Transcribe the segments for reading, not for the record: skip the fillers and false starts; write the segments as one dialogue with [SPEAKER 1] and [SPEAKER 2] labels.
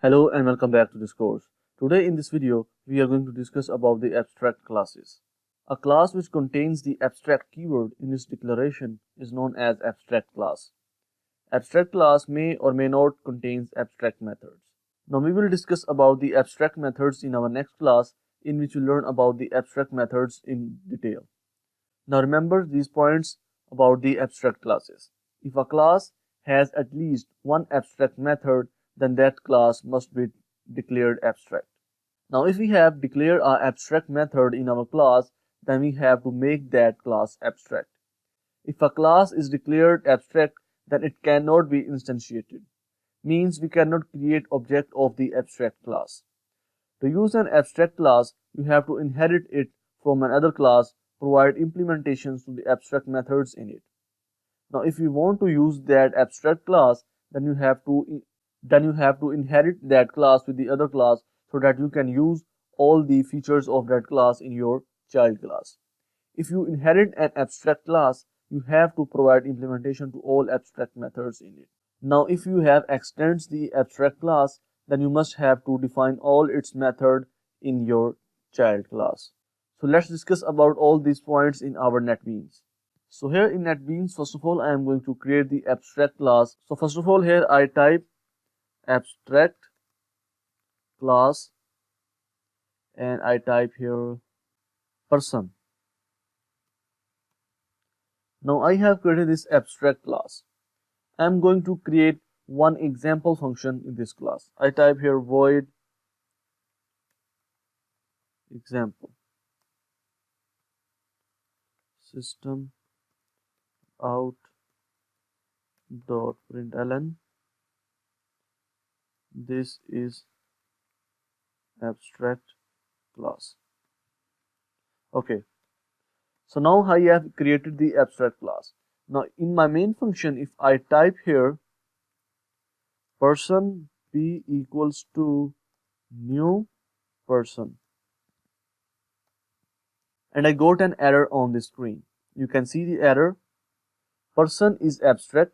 [SPEAKER 1] Hello and welcome back to this course. Today in this video, we are going to discuss about the abstract classes. A class which contains the abstract keyword in its declaration is known as abstract class. Abstract class may or may not contain abstract methods. Now we will discuss about the abstract methods in our next class, in which we learn about the abstract methods in detail. Now remember these points about the abstract classes. If a class has at least one abstract method, then that class must be declared abstract. Now if we have declared our abstract method in our class, then we have to make that class abstract. If a class is declared abstract, then it cannot be instantiated. Means we cannot create object of the abstract class. To use an abstract class, you have to inherit it from another class, provide implementations to the abstract methods in it. Now if you want to use that abstract class, then you have to inherit that class with the other class so that you can use all the features of that class in your child class. If you inherit an abstract class, you have to provide implementation to all abstract methods in it. Now if you have extends the abstract class, then you must have to define all its method in your child class. So let's discuss about all these points in our NetBeans. So here in NetBeans, first of all, I am going to create the abstract class. So first of all, here I type abstract class and I type here person. Now I have created this abstract class. I am going to create one example function in this class. I type here void example system out dot println. This is abstract class. Okay, so now I have created the abstract class. Now in my main function, if I type here person b equals to new person and I got an error on the screen. You can see the error. Person is abstract,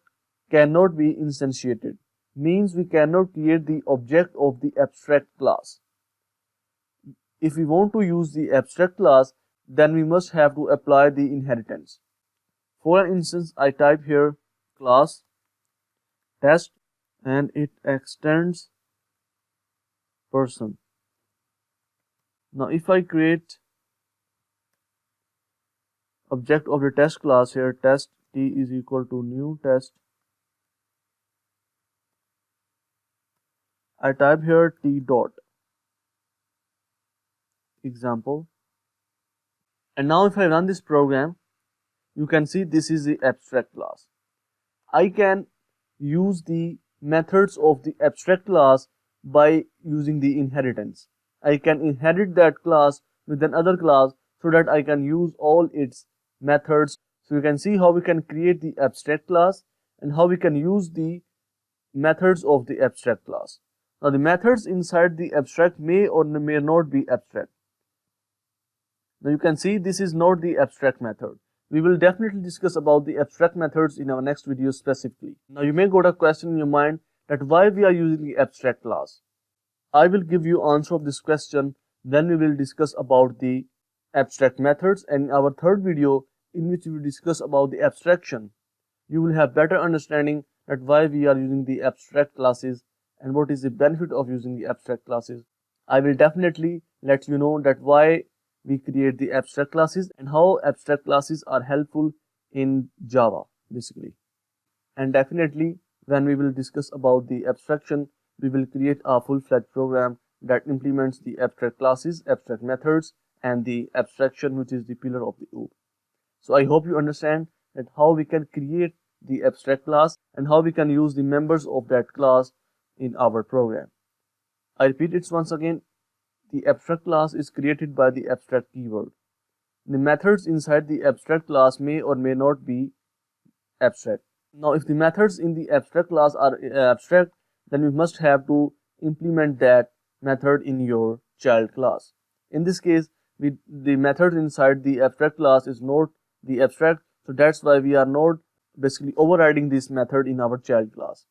[SPEAKER 1] cannot be instantiated. Means we cannot create the object of the abstract class. If we want to use the abstract class, then we must have to apply the inheritance. For an instance, I type here class test and it extends person. Now if I create object of the test class here, test t is equal to new test, I type here t dot example, and now if I run this program, you can see this is the abstract class. I can use the methods of the abstract class by using the inheritance. I can inherit that class with another class so that I can use all its methods. So you can see how we can create the abstract class and how we can use the methods of the abstract class. Now the methods inside the abstract may or may not be abstract. Now you can see this is not the abstract method. We will definitely discuss about the abstract methods in our next video specifically. Now you may got a question in your mind that why we are using the abstract class. I will give you answer of this question, then we will discuss about the abstract methods, and in our third video in which we will discuss about the abstraction, you will have better understanding that why we are using the abstract classes and what is the benefit of using the abstract classes. I will definitely let you know that why we create the abstract classes and how abstract classes are helpful in Java basically. And definitely when we will discuss about the abstraction, we will create a full-fledged program that implements the abstract classes, abstract methods, and the abstraction, which is the pillar of the OOP. So I hope you understand that how we can create the abstract class and how we can use the members of that class in our program. I repeat it once again. The abstract class is created by the abstract keyword. The methods inside the abstract class may or may not be abstract. Now if the methods in the abstract class are abstract, then you must have to implement that method in your child class. In this case, the method inside the abstract class is not the abstract, so that's why we are not basically overriding this method in our child class.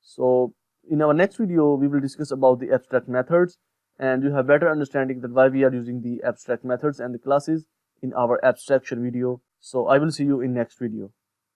[SPEAKER 1] So In our next video, we will discuss about the abstract methods, and you have better understanding that why we are using the abstract methods and the classes in our abstraction video. So I will see you in next video.